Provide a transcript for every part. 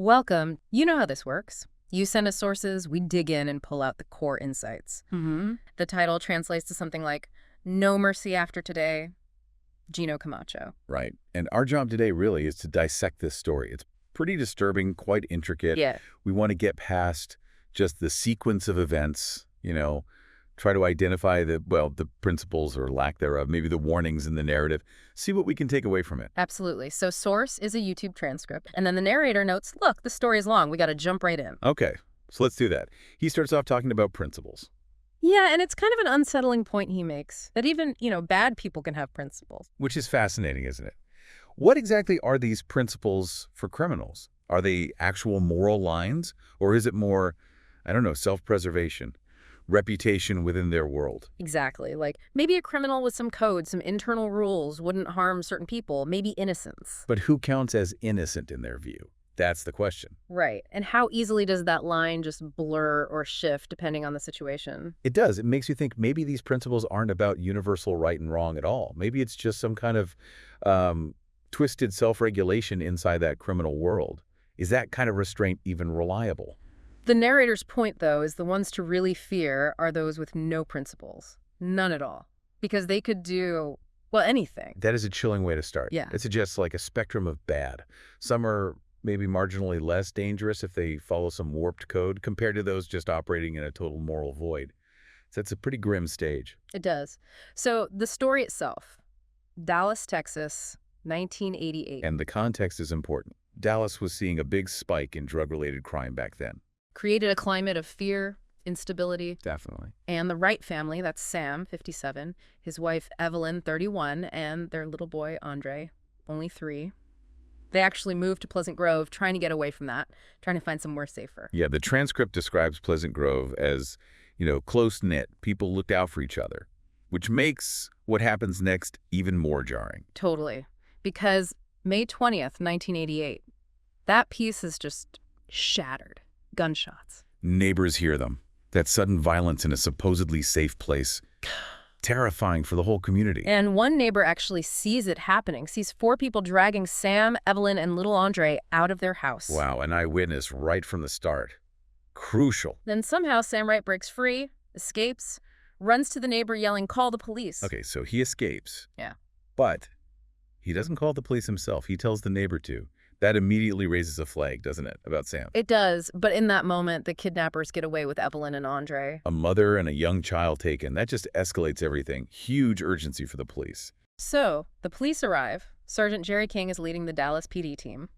Welcome. You know how this works. You send us sources, we dig in and pull out the core insights. The title translates to something like, No Mercy After Today, Gino Camacho. Right. And our job today really is to dissect this story. It's pretty disturbing, quite intricate. Yeah. We want to get past just the sequence of events, try to identify the principles or lack thereof, maybe the warnings in the narrative, see what we can take away from it. Absolutely. So source is a YouTube transcript, and then the narrator notes, look, the story is long. We got to jump right in. Okay, so let's do that. He starts off talking about principles. Yeah, and it's kind of an unsettling point he makes, that even, bad people can have principles. Which is fascinating, isn't it? What exactly are these principles for criminals? Are they actual moral lines, or is it more, self-preservation? Reputation within their world. Exactly. Like maybe a criminal with some code, some internal rules wouldn't harm certain people, maybe innocence. But who counts as innocent in their view? That's the question. Right. And how easily does that line just blur or shift depending on the situation? It does. It makes you think maybe these principles aren't about universal right and wrong at all. Maybe it's just some kind of twisted self-regulation inside that criminal world. Is that kind of restraint even reliable? The narrator's point, though, is the ones to really fear are those with no principles. None at all. Because they could do, well, anything. That is a chilling way to start. Yeah. It suggests like a spectrum of bad. Some are maybe marginally less dangerous if they follow some warped code compared to those just operating in a total moral void. So it's a pretty grim stage. It does. So the story itself, Dallas, Texas, 1988. And the context is important. Dallas was seeing a big spike in drug-related crime back then. Created a climate of fear, instability. Definitely. And the Wright family, that's Sam, 57, his wife Evelyn, 31, and their little boy Andre, only 3. They actually moved to Pleasant Grove, trying to get away from that, trying to find somewhere safer. Yeah, the transcript describes Pleasant Grove as, close-knit. People looked out for each other, which makes what happens next even more jarring. Totally. Because May 20th, 1988, that piece is just shattered. Gunshots. Neighbors hear them. That sudden violence in a supposedly safe place. Terrifying for the whole community. And one neighbor actually sees it happening, sees 4 people dragging Sam, Evelyn, and little Andre out of their house. Wow, an eyewitness right from the start. Crucial. Then somehow Sam Wright breaks free, escapes, runs to the neighbor yelling, call the police. Okay, so he escapes. Yeah. But he doesn't call the police himself. He tells the neighbor to. That immediately raises a flag, doesn't it, about Sam? It does, but in that moment, the kidnappers get away with Evelyn and Andre. A mother and a young child taken. That just escalates everything. Huge urgency for the police. So, the police arrive. Sergeant Jerry King is leading the Dallas PD team.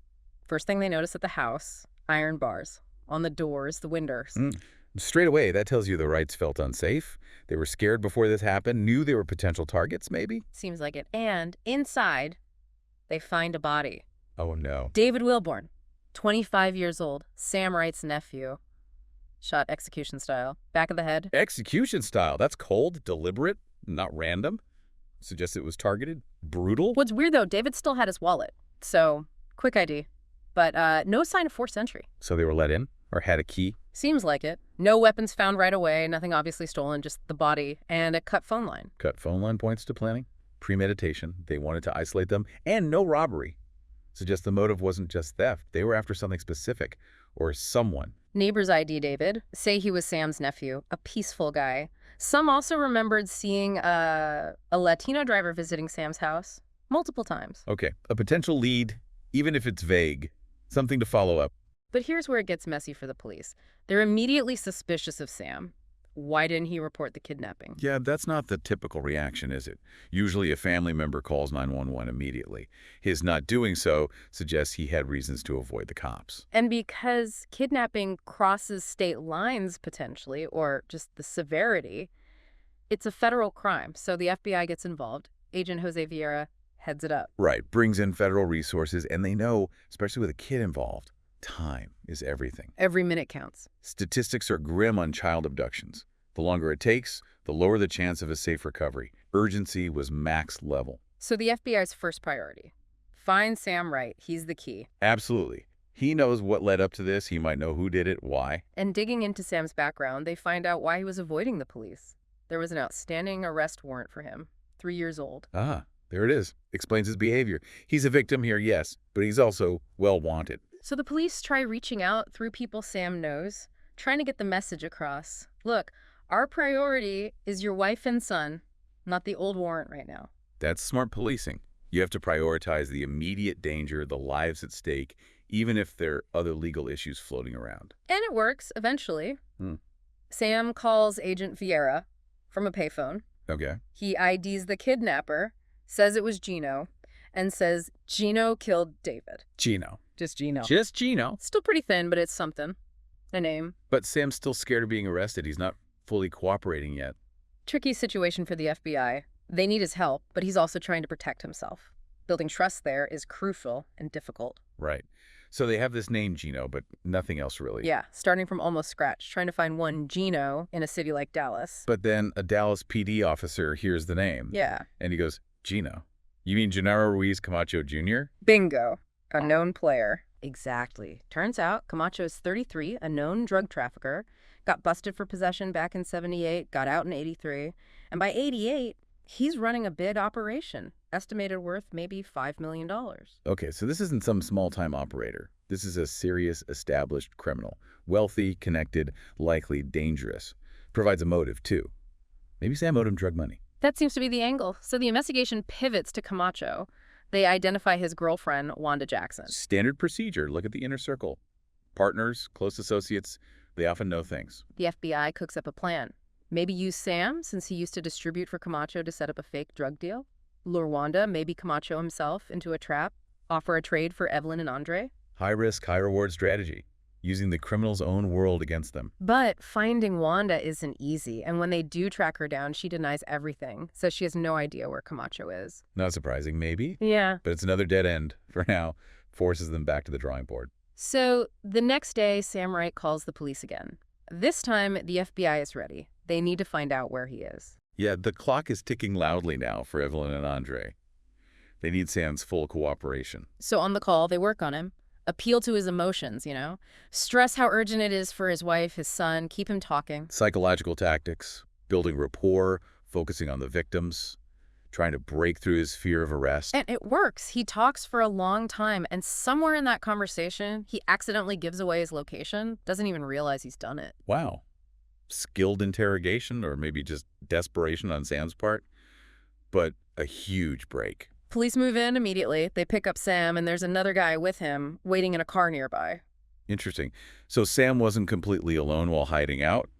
First thing they notice at the house, iron bars. On the doors, the windows. Straight away, that tells you the Wrights felt unsafe. They were scared before this happened, knew they were potential targets, maybe? Seems like it. And inside, they find a body. Oh, no. David Wilborn, 25 years old, Sam Wright's nephew. Shot execution style. Back of the head. Execution style. That's cold, deliberate, not random. Suggests it was targeted. Brutal. What's weird, though, David still had his wallet. So, quick ID. But no sign of forced entry. So they were let in? Or had a key? Seems like it. No weapons found right away, nothing obviously stolen, just the body, and a cut phone line. Cut phone line points to planning. Premeditation. They wanted to isolate them. And no robbery. Suggests the motive wasn't just theft. They were after something specific, or someone. Neighbors ID David, say he was Sam's nephew, a peaceful guy. Some also remembered seeing a Latino driver visiting Sam's house multiple times. Okay, a potential lead, even if it's vague. Something to follow up. But here's where it gets messy for the police. They're immediately suspicious of Sam. Why didn't he report the kidnapping? Yeah, that's not the typical reaction, is it? Usually a family member calls 911 immediately. His not doing so suggests he had reasons to avoid the cops. And because kidnapping crosses state lines potentially, or just the severity, it's a federal crime. So the FBI gets involved. Agent Jose Vieira heads it up. Right, brings in federal resources, and they know, especially with a kid involved, time is everything. Every minute counts. Statistics are grim on child abductions. The longer it takes, the lower the chance of a safe recovery. Urgency was max level. So the FBI's first priority. Find Sam Wright. He's the key. Absolutely. He knows what led up to this. He might know who did it, why. And digging into Sam's background, they find out why he was avoiding the police. There was an outstanding arrest warrant for him. 3 years old. Ah, there it is. Explains his behavior. He's a victim here, yes, but he's also well wanted. So the police try reaching out through people Sam knows, trying to get the message across. Look, our priority is your wife and son, not the old warrant right now. That's smart policing. You have to prioritize the immediate danger, the lives at stake, even if there are other legal issues floating around. And it works, eventually. Hmm. Sam calls Agent Vieira from a payphone. Okay. He IDs the kidnapper, says it was Gino, and says Gino killed David. Gino. Just Gino. Just Gino. Still pretty thin, but it's something. A name. But Sam's still scared of being arrested. He's not fully cooperating yet. Tricky situation for the FBI. They need his help, but he's also trying to protect himself. Building trust there is crucial and difficult. Right. So they have this name, Gino, but nothing else really. Yeah, starting from almost scratch, trying to find one Gino in a city like Dallas. But then a Dallas PD officer hears the name. Yeah. And he goes, Gino? You mean Gennaro Ruiz Camacho Jr.? Bingo. A known player. Exactly. Turns out Camacho is 33, a known drug trafficker, got busted for possession back in 78, got out in 83, and by 88, he's running a big operation, estimated worth maybe $5 million. Okay, so this isn't some small-time operator. This is a serious, established criminal. Wealthy, connected, likely dangerous. Provides a motive, too. Maybe Sam owed him drug money. That seems to be the angle. So the investigation pivots to Camacho. They identify his girlfriend, Wanda Jackson. Standard procedure. Look at the inner circle. Partners, close associates, they often know things. The FBI cooks up a plan. Maybe use Sam, since he used to distribute for Camacho, to set up a fake drug deal. Lure Wanda, maybe Camacho himself, into a trap. Offer a trade for Evelyn and Andre. High risk, high reward strategy. Using the criminal's own world against them. But finding Wanda isn't easy, and when they do track her down, she denies everything, so she has no idea where Camacho is. Not surprising, maybe. Yeah. But it's another dead end, for now. Forces them back to the drawing board. So the next day, Sam Wright calls the police again. This time, the FBI is ready. They need to find out where he is. Yeah, the clock is ticking loudly now for Evelyn and Andre. They need Sam's full cooperation. So on the call, they work on him. Appeal to his emotions, you know? Stress how urgent it is for his wife, his son, keep him talking. Psychological tactics, building rapport, focusing on the victims, trying to break through his fear of arrest. And it works. He talks for a long time, and somewhere in that conversation, he accidentally gives away his location, doesn't even realize he's done it. Wow. Skilled interrogation, or maybe just desperation on Sam's part, but a huge break. Police move in immediately. They pick up Sam, and there's another guy with him waiting in a car nearby. Interesting. So Sam wasn't completely alone while hiding out.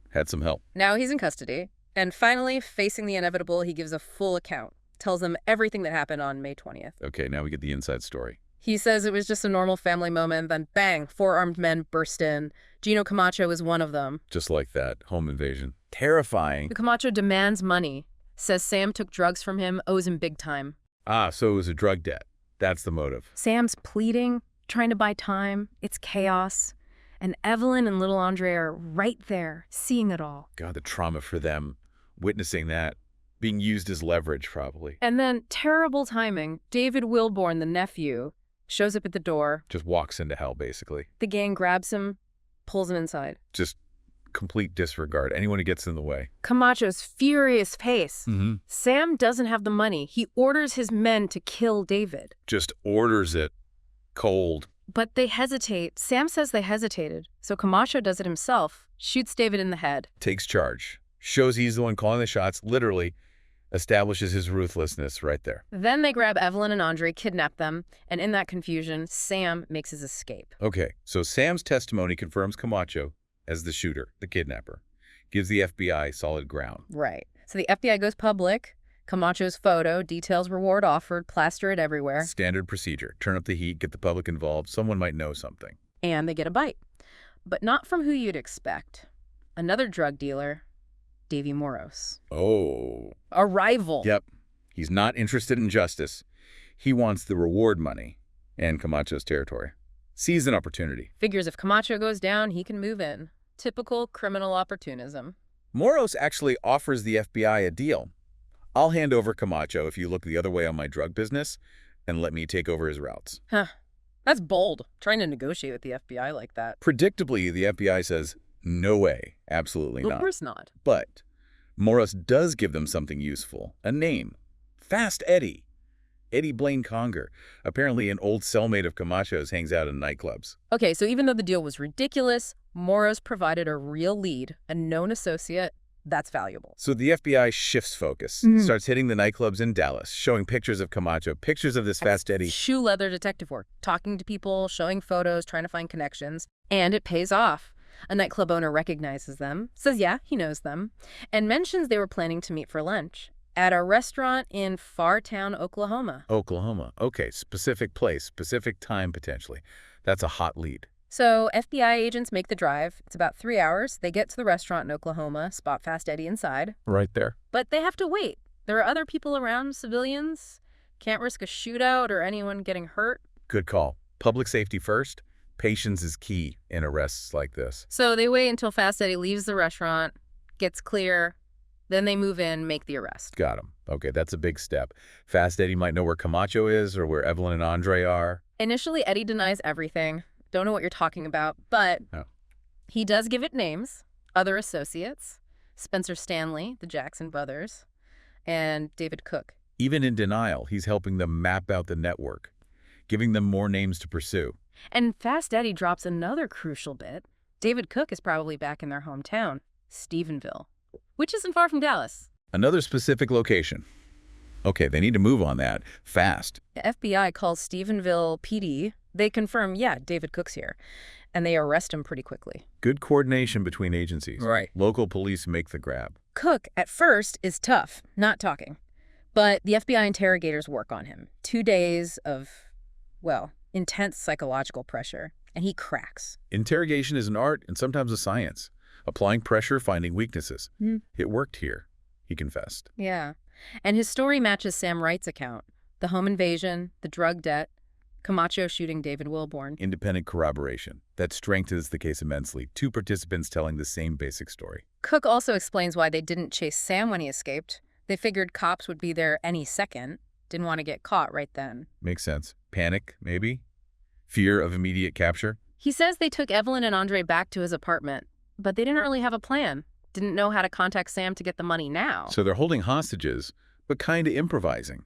Had some help. Now he's in custody. And finally, facing the inevitable, he gives a full account. Tells them everything that happened on May 20th. Okay, now we get the inside story. He says it was just a normal family moment, then bang, 4 armed men burst in. Gino Camacho is one of them. Just like that. Home invasion. Terrifying. Camacho demands money. Says Sam took drugs from him, owes him big time. Ah, so it was a drug debt. That's the motive. Sam's pleading, trying to buy time. It's chaos. And Evelyn and little Andre are right there, seeing it all. God, the trauma for them. Witnessing that. Being used as leverage, probably. And then, terrible timing, David Wilborn, the nephew, shows up at the door. Just walks into hell, basically. The gang grabs him, pulls him inside. Just complete disregard. Anyone who gets in the way. Camacho's furious face. Mm-hmm. Sam doesn't have the money. He orders his men to kill David. Just orders it. Cold. But they hesitate. Sam says they hesitated. So Camacho does it himself, shoots David in the head. Takes charge. Shows he's the one calling the shots, literally. Establishes his ruthlessness right there. Then they grab Evelyn and Andre, kidnap them, and in that confusion, Sam makes his escape. Okay, so Sam's testimony confirms Camacho as the shooter, the kidnapper. Gives the FBI solid ground. Right. So the FBI goes public. Camacho's photo, details reward offered, plaster it everywhere. Standard procedure. Turn up the heat, get the public involved. Someone might know something. And they get a bite. But not from who you'd expect. Another drug dealer, Davy Moros. Oh. A rival. Yep. He's not interested in justice. He wants the reward money and Camacho's territory. Sees an opportunity. Figures if Camacho goes down, he can move in. Typical criminal opportunism. Moros actually offers the FBI a deal. I'll hand over Camacho if you look the other way on my drug business and let me take over his routes. Huh. That's bold, trying to negotiate with the FBI like that. Predictably, the FBI says, no way, absolutely not. Of course not. But Moros does give them something useful, a name. Fast Eddie. Eddie Blaine Conger, apparently an old cellmate of Camacho's, hangs out in nightclubs. Okay, so even though the deal was ridiculous, Moros provided a real lead, a known associate. That's valuable. So the FBI shifts focus, starts hitting the nightclubs in Dallas, showing pictures of Camacho, pictures of this Fast Eddie. Shoe leather detective work, talking to people, showing photos, trying to find connections. And it pays off. A nightclub owner recognizes them, says yeah, he knows them, and mentions they were planning to meet for lunch at a restaurant in Fartown, Oklahoma. Oklahoma. Okay, specific place, specific time potentially. That's a hot lead. So FBI agents make the drive. It's about 3 hours. They get to the restaurant in Oklahoma, spot Fast Eddie inside. Right there. But they have to wait. There are other people around, civilians. Can't risk a shootout or anyone getting hurt. Good call. Public safety first. Patience is key in arrests like this. So they wait until Fast Eddie leaves the restaurant, gets clear, then they move in, make the arrest. Got him. Okay, that's a big step. Fast Eddie might know where Camacho is or where Evelyn and Andre are. Initially, Eddie denies everything. Don't know what you're talking about, but he does give it names, other associates, Spencer Stanley, the Jackson brothers, and David Cook. Even in denial, he's helping them map out the network, giving them more names to pursue. And Fast Eddie drops another crucial bit. David Cook is probably back in their hometown, Stephenville, which isn't far from Dallas. Another specific location. Okay, they need to move on that fast. The FBI calls Stephenville PD. They confirm, yeah, David Cook's here, and they arrest him pretty quickly. Good coordination between agencies. Right. Local police make the grab. Cook, at first, is tough, not talking. But the FBI interrogators work on him. 2 days of, well, intense psychological pressure, and he cracks. Interrogation is an art and sometimes a science. Applying pressure, finding weaknesses. It worked here, he confessed. Yeah. And his story matches Sam Wright's account. The home invasion, the drug debt, Camacho shooting David Wilborn. Independent corroboration. That strengthens the case immensely. 2 participants telling the same basic story. Cook also explains why they didn't chase Sam when he escaped. They figured cops would be there any second. Didn't want to get caught right then. Makes sense. Panic, maybe? Fear of immediate capture? He says they took Evelyn and Andre back to his apartment, but they didn't really have a plan. Didn't know how to contact Sam to get the money now. So they're holding hostages, but kind of improvising.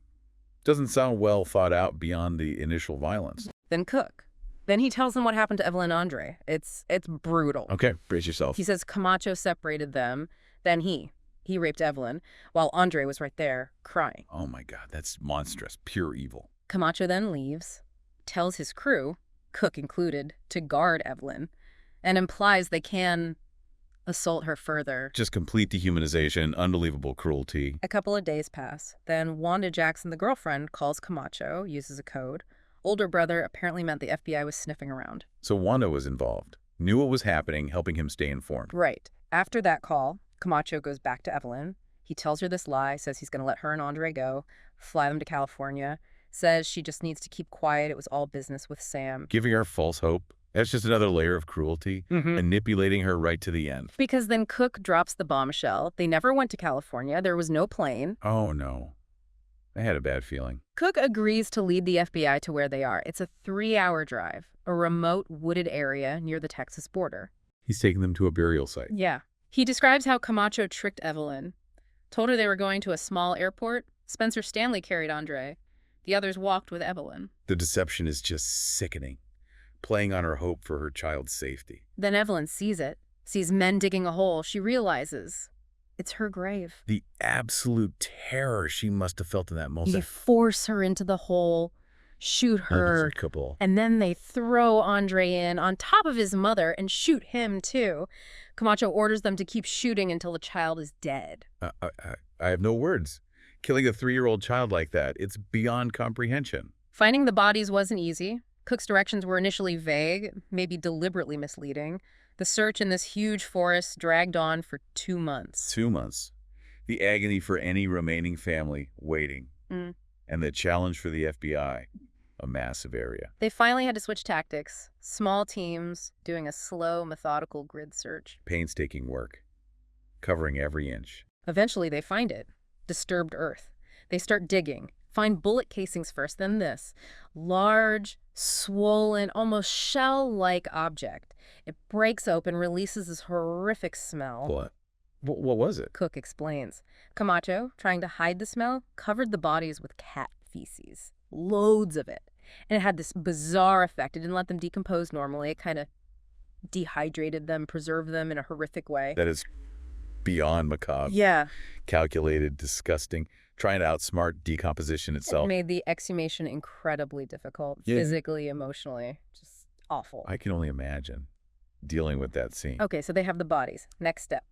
Doesn't sound well thought out beyond the initial violence. Then Cook. Then he tells them what happened to Evelyn and Andre. It's brutal. Okay, brace yourself. He says Camacho separated them, then he raped Evelyn, while Andre was right there, crying. Oh my God, that's monstrous, pure evil. Camacho then leaves, tells his crew, Cook included, to guard Evelyn, and implies they can assault her further. Just complete dehumanization, unbelievable cruelty. A couple of days pass. Then Wanda Jackson, the girlfriend, calls Camacho, uses a code. Older brother apparently meant the FBI was sniffing around. So Wanda was involved, knew what was happening, helping him stay informed. Right. After that call, Camacho goes back to Evelyn. He tells her this lie, says he's going to let her and Andre go, fly them to California, says she just needs to keep quiet. It was all business with Sam. Giving her false hope. That's just another layer of cruelty, manipulating her right to the end. Because then Cook drops the bombshell. They never went to California. There was no plane. Oh, no. I had a bad feeling. Cook agrees to lead the FBI to where they are. It's a 3-hour drive, a remote wooded area near the Texas border. He's taking them to a burial site. Yeah. He describes how Camacho tricked Evelyn. Told her they were going to a small airport. Spencer Stanley carried Andre. The others walked with Evelyn. The deception is just sickening, playing on her hope for her child's safety. Then Evelyn sees it, sees men digging a hole. She realizes it's her grave. The absolute terror she must have felt in that moment. They force her into the hole, shoot her, and then they throw Andre in on top of his mother and shoot him too. Camacho orders them to keep shooting until the child is dead. I have no words. Killing a 3-year-old child like that, it's beyond comprehension. Finding the bodies wasn't easy. Cook's directions were initially vague, maybe deliberately misleading. The search in this huge forest dragged on for 2 months. 2 months. The agony for any remaining family waiting. And the challenge for the FBI, a massive area. They finally had to switch tactics. Small teams doing a slow, methodical grid search. Painstaking work, covering every inch. Eventually they find it. Disturbed earth. They start digging. Find bullet casings first, then this. Large, swollen, almost shell-like object. It breaks open, releases this horrific smell. What was it? Cook explains. Camacho, trying to hide the smell, covered the bodies with cat feces. Loads of it. And it had this bizarre effect. It didn't let them decompose normally. It kind of dehydrated them, preserved them in a horrific way. That is beyond macabre. Yeah. Calculated, disgusting, trying to outsmart decomposition It itself. made the exhumation incredibly difficult, Yeah. physically, emotionally. Just awful. I can only imagine dealing with that scene. Okay, so they have the bodies. Next step.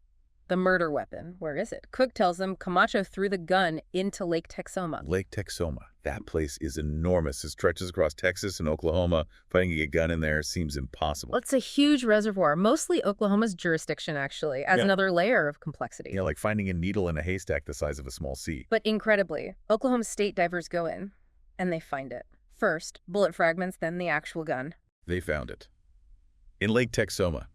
The murder weapon. Where is it? Cook tells them Camacho threw the gun into Lake Texoma. Lake Texoma. That place is enormous. It stretches across Texas and Oklahoma. Finding a gun in there seems impossible. Well, it's a huge reservoir, mostly Oklahoma's jurisdiction, actually, as another layer of complexity. Yeah, like finding a needle in a haystack the size of a small sea. But incredibly, Oklahoma State divers go in, and they find it. First, bullet fragments, then the actual gun. They found it. In Lake Texoma.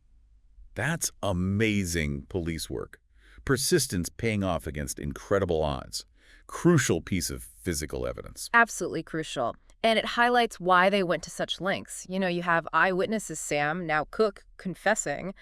That's amazing police work. Persistence paying off against incredible odds. Crucial piece of physical evidence. Absolutely crucial. And it highlights why they went to such lengths. You know, you have eyewitnesses, Sam, now Cook, confessing,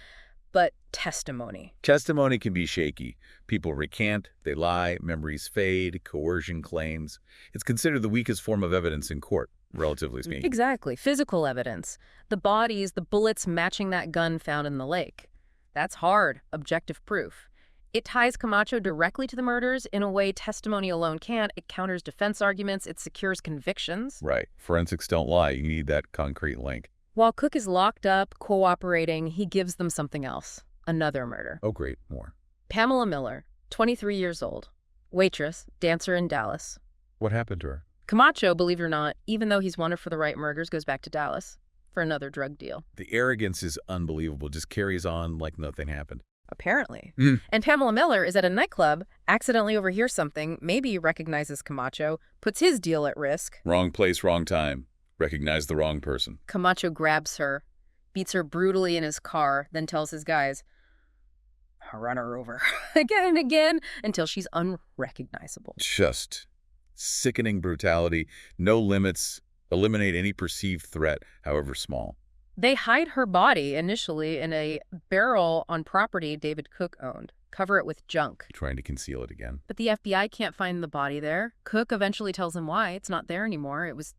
but testimony. Testimony can be shaky. People recant, they lie, memories fade, coercion claims. It's considered the weakest form of evidence in court, relatively speaking. Exactly. Physical evidence. The bodies, the bullets matching that gun found in the lake. That's hard, objective proof. It ties Camacho directly to the murders in a way testimony alone can't. It counters defense arguments. It secures convictions. Right. Forensics don't lie. You need that concrete link. While Cook is locked up, cooperating, he gives them something else. Another murder. Oh, great. More. Pamela Miller, 23 years old. Waitress, dancer in Dallas. What happened to her? Camacho, believe it or not, even though he's wanted for the Wright murders, goes back to Dallas for another drug deal. The arrogance is unbelievable. Just carries on like nothing happened. Apparently. Mm. And Pamela Miller is at a nightclub, accidentally overhears something, maybe recognizes Camacho, puts his deal at risk. Wrong place, wrong time. Recognize the wrong person. Camacho grabs her, beats her brutally in his car, then tells his guys, run her over again and again until she's unrecognizable. Just sickening brutality, no limits, eliminate any perceived threat, however small. They hide her body initially in a barrel on property David Cook owned, cover it with junk. Trying to conceal it again. But the FBI can't find the body there. Cook eventually tells them why. It's not there anymore. It was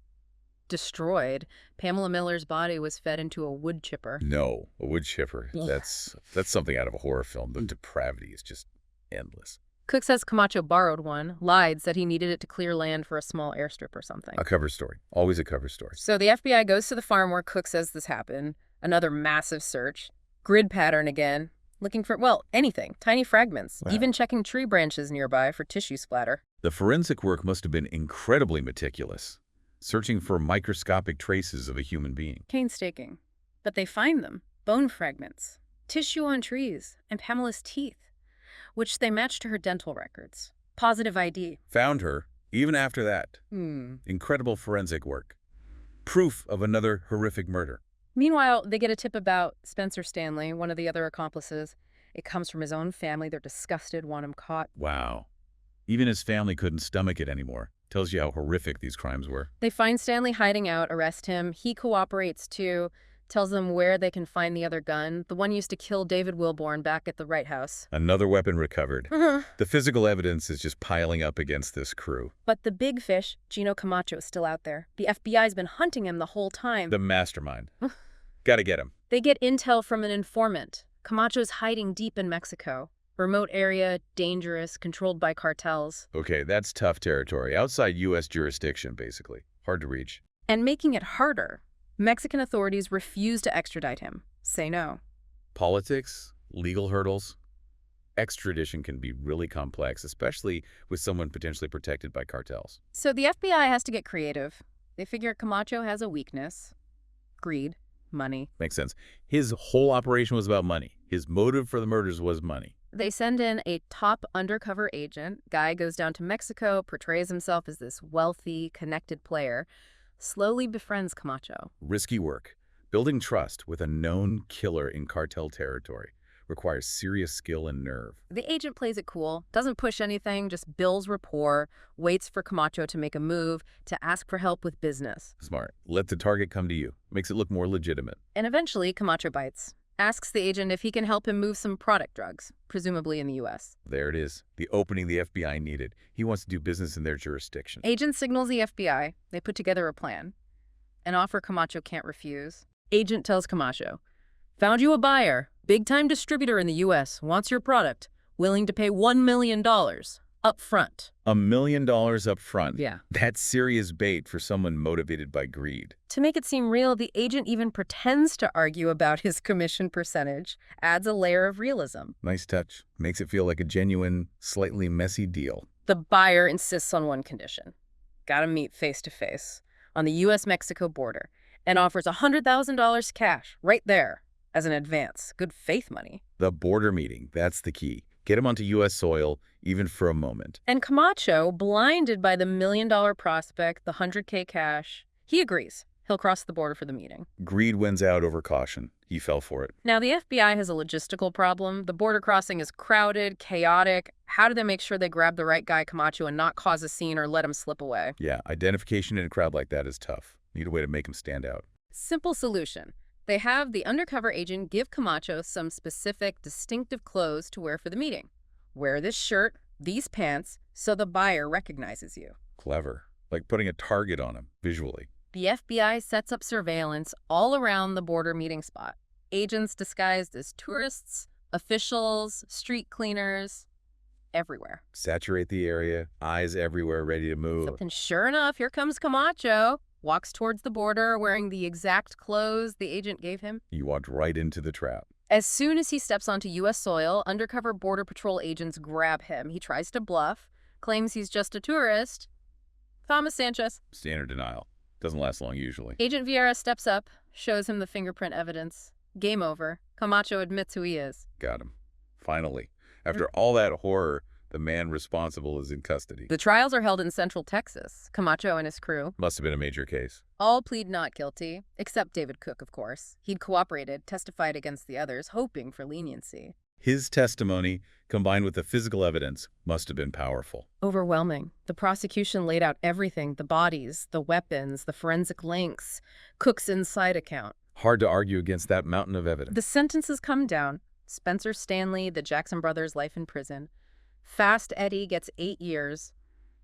destroyed. Pamela Miller's body was fed into a wood chipper. No, a wood chipper. Ugh. That's something out of a horror film. The depravity is just endless. Cook says Camacho borrowed one, lied, said he needed it to clear land for a small airstrip or something. A cover story. Always a cover story. So the FBI goes to the farm where Cook says this happened. Another massive search. Grid pattern again. Looking for, well, anything. Tiny fragments. Wow. Even checking tree branches nearby for tissue splatter. The forensic work must have been incredibly meticulous, searching for microscopic traces of a human being. Painstaking. But they find them. Bone fragments. Tissue on trees. And Pamela's teeth, which they match to her dental records. Positive ID. Found her, even after that. Incredible forensic work. Proof of another horrific murder. Meanwhile, they get a tip about Spencer Stanley, one of the other accomplices. It comes from his own family. They're disgusted, want him caught. Wow. Even his family couldn't stomach it anymore. Tells you how horrific these crimes were. They find Stanley hiding out, arrest him. He cooperates too, tells them where they can find the other gun, the one used to kill David Wilborn back at the Wright house. Another weapon recovered. The physical evidence is just piling up against this crew. But the big fish, Gino Camacho, is still out there. The FBI's been hunting him the whole time. The mastermind. Gotta get him. They get intel from an informant. Camacho's hiding deep in Mexico. Remote area, dangerous, controlled by cartels. Okay, that's tough territory. Outside U.S. jurisdiction, basically. Hard to reach. And making it harder, Mexican authorities refuse to extradite him. Say no. Politics, legal hurdles. Extradition can be really complex, especially with someone potentially protected by cartels. So the FBI has to get creative. They figure Camacho has a weakness. Greed. Money. Makes sense. His whole operation was about money. His motive for the murders was money. They send in a top undercover agent. Guy goes down to Mexico, portrays himself as this wealthy, connected player, slowly befriends Camacho. Risky work. Building trust with a known killer in cartel territory requires serious skill and nerve. The agent plays it cool, doesn't push anything, just builds rapport, waits for Camacho to make a move, to ask for help with business. Smart. Let the target come to you. Makes it look more legitimate. And eventually, Camacho bites. asks the agent if he can help him move some product drugs, presumably in the U.S. There it is, the opening the FBI needed. He wants to do business in their jurisdiction. Agent signals the FBI. They put together a plan. An offer Camacho can't refuse. Agent tells Camacho, "Found you a buyer. Big-time distributor in the U.S. Wants your product. Willing to pay $1 million up front." $1 million up front. Yeah. That's serious bait for someone motivated by greed. To make it seem real, the agent even pretends to argue about his commission percentage, adds a layer of realism. Nice touch. Makes it feel like a genuine, slightly messy deal. The buyer insists on one condition. Gotta meet face-to-face on the U.S.-Mexico border and offers $100,000 cash right there as an advance. Good faith money. The border meeting, that's the key. Get him onto U.S. soil, even for a moment. And Camacho, blinded by the $1 million prospect, the $100K cash, he agrees. He'll cross the border for the meeting. Greed wins out over caution. He fell for it. Now, the FBI has a logistical problem. The border crossing is crowded, chaotic. How do they make sure they grab the right guy, Camacho, and not cause a scene or let him slip away? Yeah, identification in a crowd like that is tough. Need a way to make him stand out. Simple solution. They have the undercover agent give Camacho some specific, distinctive clothes to wear for the meeting. Wear this shirt, these pants, so the buyer recognizes you. Clever. Like putting a target on him, visually. The FBI sets up surveillance all around the border meeting spot. Agents disguised as tourists, officials, street cleaners, everywhere. Saturate the area, eyes everywhere, ready to move. And sure enough, here comes Camacho. Walks towards the border wearing the exact clothes the agent gave him. You walked right into the trap. As soon as he steps onto U.S. soil, undercover Border Patrol agents grab him. He tries to bluff, claims he's just a tourist. Thomas Sanchez. Standard denial. Doesn't last long usually. Agent Vieira steps up, shows him the fingerprint evidence. Game over. Camacho admits who he is. Got him. Finally. After all that horror, the man responsible is in custody. The trials are held in Central Texas. Camacho and his crew Must have been a major case. all plead not guilty, except David Cook, of course. He'd cooperated, testified against the others, hoping for leniency. His testimony, combined with the physical evidence, must have been powerful. Overwhelming. The prosecution laid out everything, the bodies, the weapons, the forensic links, Cook's inside account. Hard to argue against that mountain of evidence. The sentences come down. Spencer Stanley, the Jackson brothers' life in prison. Fast Eddie gets 8 years.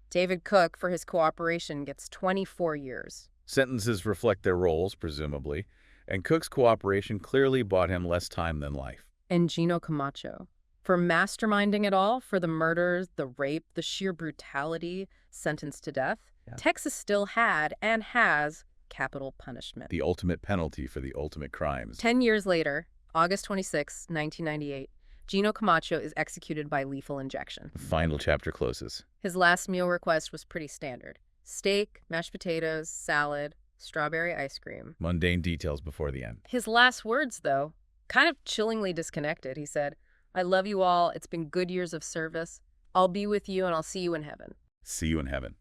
David Cook, for his cooperation, gets 24 years. Sentences reflect their roles, presumably, and Cook's cooperation clearly bought him less time than life. And Gino Camacho, for masterminding it all, for the murders, the rape, the sheer brutality, sentenced to death, Texas still had and has capital punishment. The ultimate penalty for the ultimate crimes. 10 years later, August 26, 1998, Gino Camacho is executed by lethal injection. The final chapter closes. His last meal request was pretty standard. Steak, mashed potatoes, salad, strawberry ice cream. Mundane details before the end. His last words, though, kind of chillingly disconnected. He said, "I love you all. It's been good years of service. I'll be with you and I'll see you in heaven." See you in heaven.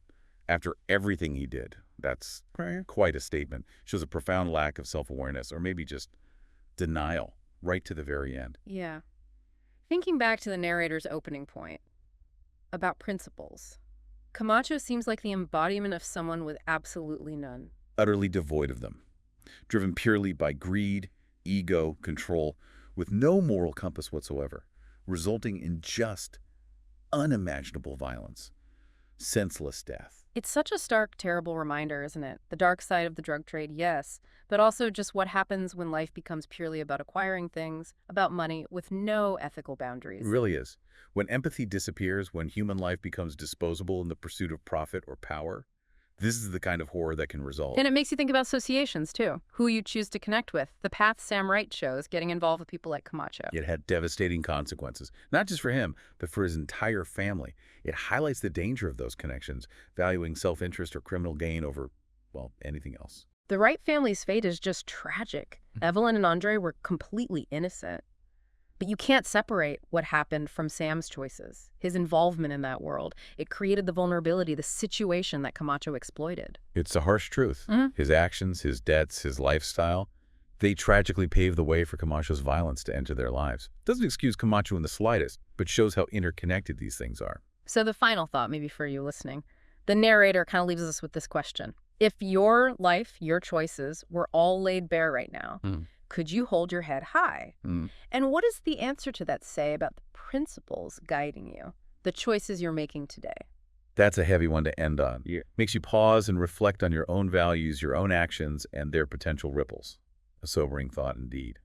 After everything he did, that's quite a statement. Shows a profound lack of self-awareness, or maybe just denial, right to the very end. Yeah. Thinking back to the narrator's opening point about principles, Camacho seems like the embodiment of someone with absolutely none. Utterly devoid of them. Driven purely by greed, ego, control, with no moral compass whatsoever, resulting in just unimaginable violence. Senseless death. It's such a stark, terrible reminder, isn't it? The dark side of the drug trade, yes, but also just what happens when life becomes purely about acquiring things, about money, with no ethical boundaries. It really is. When empathy disappears, when human life becomes disposable in the pursuit of profit or power, this is the kind of horror that can result. And it makes you think about associations, too. Who you choose to connect with. The path Sam Wright chose, getting involved with people like Camacho. It had devastating consequences, not just for him, but for his entire family. It highlights the danger of those connections, valuing self-interest or criminal gain over, well, anything else. The Wright family's fate is just tragic. Evelyn and Andre were completely innocent. But you can't separate what happened from Sam's choices, his involvement in that world. It created the vulnerability, the situation that Camacho exploited. It's a harsh truth. His actions, his debts, his lifestyle, they tragically paved the way for Camacho's violence to enter their lives. Doesn't excuse Camacho in the slightest, but shows how interconnected these things are. So the final thought, maybe for you listening, the narrator kind of leaves us with this question. If your life, your choices, were all laid bare right now, Could you hold your head high? Hmm. And what does the answer to that say about the principles guiding you, the choices you're making today? That's a heavy one to end on. Yeah. Makes you pause and reflect on your own values, your own actions, and their potential ripples. A sobering thought indeed.